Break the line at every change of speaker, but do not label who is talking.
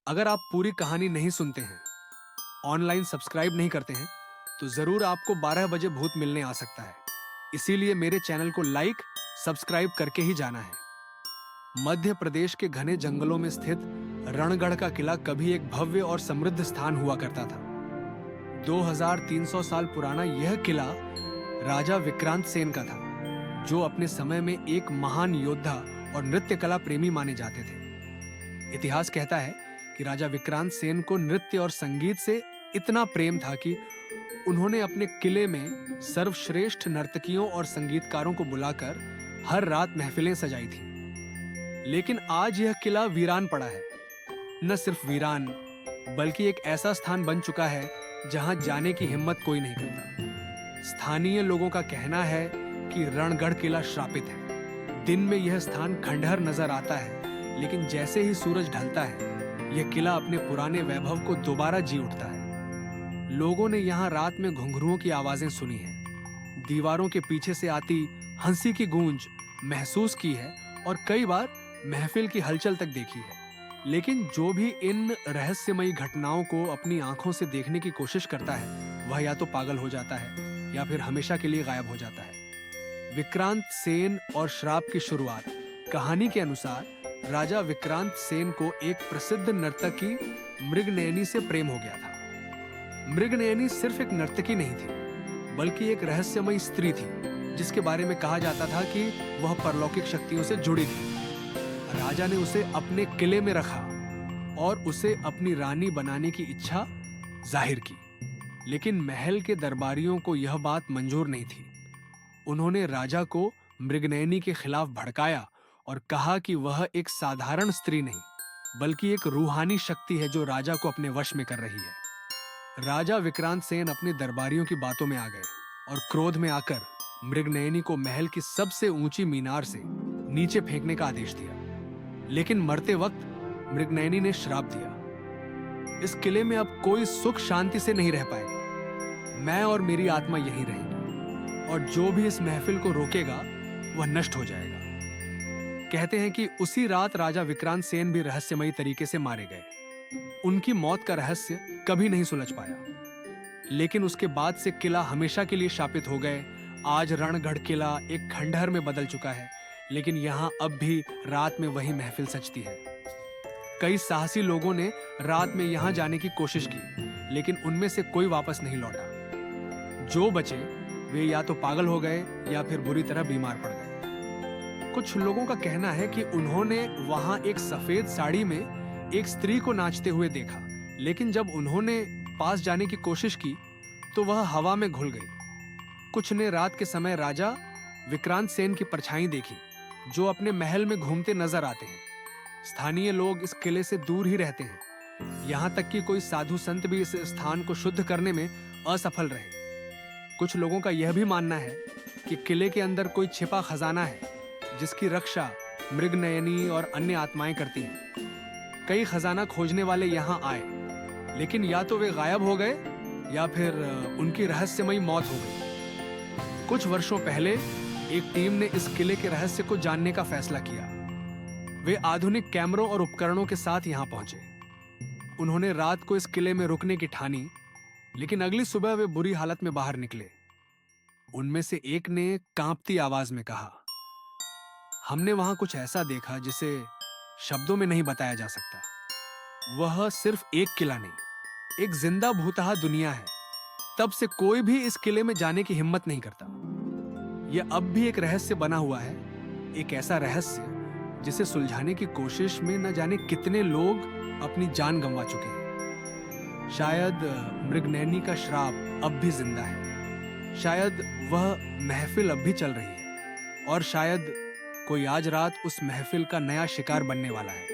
अगर आप पूरी कहानी नहीं सुनते हैं, ऑनलाइन सब्सक्राइब नहीं करते हैं, तो जरूर आपको 12 बजे भूत मिलने आ सकता है। इसीलिए मेरे चैनल को लाइक, सब्सक्राइब करके ही जाना है। मध्य प्रदेश के घने जंगलों में स्थित रणगढ़ का किला कभी एक भव्य और समृद्ध स्थान हुआ करता था। 2300 साल पुराना यह किला राजा विक्रांत सेन का था, जो अपने समय में एक महान योद्धा और नृत्य कला प्रेमी माने जाते थे। इतिहास कहता है कि राजा विक्रांत सेन को नृत्य और संगीत से इतना प्रेम था कि उन्होंने अपने किले में सर्वश्रेष्ठ नर्तकियों और संगीतकारों को बुलाकर हर रात महफिलें सजाई थी। लेकिन आज यह किला वीरान पड़ा है। न सिर्फ वीरान, बल्कि एक ऐसा स्थान बन चुका है जहां जाने की हिम्मत कोई नहीं करता। स्थानीय लोगों का कहना है कि रणगढ़ किला श्रापित है। दिन में यह स्थान खंडहर नजर आता है, लेकिन जैसे ही सूरज ढलता है, यह किला अपने पुराने वैभव को दोबारा जी उठता है। लोगों ने यहाँ रात में घुंघरुओं की आवाजें सुनी हैं, दीवारों के पीछे से आती हंसी की गूंज महसूस की है और कई बार महफिल की हलचल तक देखी है। लेकिन जो भी इन रहस्यमयी घटनाओं को अपनी आंखों से देखने की कोशिश करता है, वह या तो पागल हो जाता है या फिर हमेशा के लिए गायब हो जाता है। विक्रांत सेन और श्राप की शुरुआत। कहानी के अनुसार राजा विक्रांत सेन को एक प्रसिद्ध नर्तकी मृगनयनी से प्रेम हो गया था। मृगनयनी सिर्फ एक नर्तकी नहीं थी, बल्कि एक रहस्यमयी स्त्री थी, जिसके बारे में कहा जाता था कि वह परलौकिक शक्तियों से जुड़ी थी। राजा ने उसे अपने किले में रखा और उसे अपनी रानी बनाने की इच्छा जाहिर की। लेकिन महल के दरबारियों को यह बात मंजूर नहीं थी। उन्होंने राजा को मृगनयनी के खिलाफ भड़काया और कहा कि वह एक साधारण स्त्री नहीं, बल्कि एक रूहानी शक्ति है जो राजा को अपने वश में कर रही है। राजा विक्रांत सेन अपने दरबारियों की बातों में आ गए और क्रोध में आकर मृगनयनी को महल की सबसे ऊंची मीनार से नीचे फेंकने का आदेश दिया। लेकिन मरते वक्त मृगनयनी ने श्राप दिया, इस किले में अब कोई सुख शांति से नहीं रह पाएगा। मैं और मेरी आत्मा यहीं रहेगी और जो भी इस महफिल को रोकेगा वह नष्ट हो जाएगा। कहते हैं कि उसी रात राजा विक्रांत सेन भी रहस्यमयी तरीके से मारे गए। उनकी मौत का रहस्य कभी नहीं सुलझ पाया। लेकिन उसके बाद से किला हमेशा के लिए शापित हो गए। आज रणगढ़ किला एक खंडहर में बदल चुका है, लेकिन यहाँ अब भी रात में वही महफिल सजती है। कई साहसी लोगों ने रात में यहाँ जाने की कोशिश की, लेकिन उनमें से कोई वापस नहीं लौटा। जो बचे वे या तो पागल हो गए या फिर बुरी तरह बीमार पड़ गए। कुछ लोगों का कहना है कि उन्होंने वहां एक सफेद साड़ी में एक स्त्री को नाचते हुए देखा, लेकिन जब उन्होंने पास जाने की कोशिश की तो वह हवा में घुल गई। कुछ ने रात के समय राजा विक्रांत सेन की परछाई देखी, जो अपने महल में घूमते नजर आते हैं। स्थानीय लोग इस किले से दूर ही रहते हैं, यहाँ तक कि कोई साधु संत भी इस स्थान को शुद्ध करने में असफल रहे। कुछ लोगों का यह भी मानना है कि किले के अंदर कोई छिपा खजाना है, जिसकी रक्षा मृगनयनी और अन्य आत्माएं करती हैं। कई खजाना खोजने वाले यहाँ आए, लेकिन या तो वे गायब हो गए या फिर उनकी रहस्यमयी मौत हो गई। कुछ वर्षों पहले एक टीम ने इस किले के रहस्य को जानने का फैसला किया। वे आधुनिक कैमरों और उपकरणों के साथ यहाँ पहुंचे। उन्होंने रात को इस किले में रुकने की ठानी, लेकिन अगली सुबह वे बुरी हालत में बाहर निकले। उनमें से एक ने कांपती आवाज में कहा, हमने वहां कुछ ऐसा देखा जिसे शब्दों में नहीं बताया जा सकता। वह सिर्फ एक किला नहीं, एक जिंदा भूतहा दुनिया है। तब से कोई भी इस किले में जाने की हिम्मत नहीं करता। यह अब भी एक रहस्य बना हुआ है, एक ऐसा रहस्य जिसे सुलझाने की कोशिश में न जाने कितने लोग अपनी जान गंवा चुके हैं। शायद मृगनयनी का श्राप अब भी जिंदा है, शायद वह महफिल अब भी चल रही है, और शायद कोई आज रात उस महफिल का नया शिकार बनने वाला है।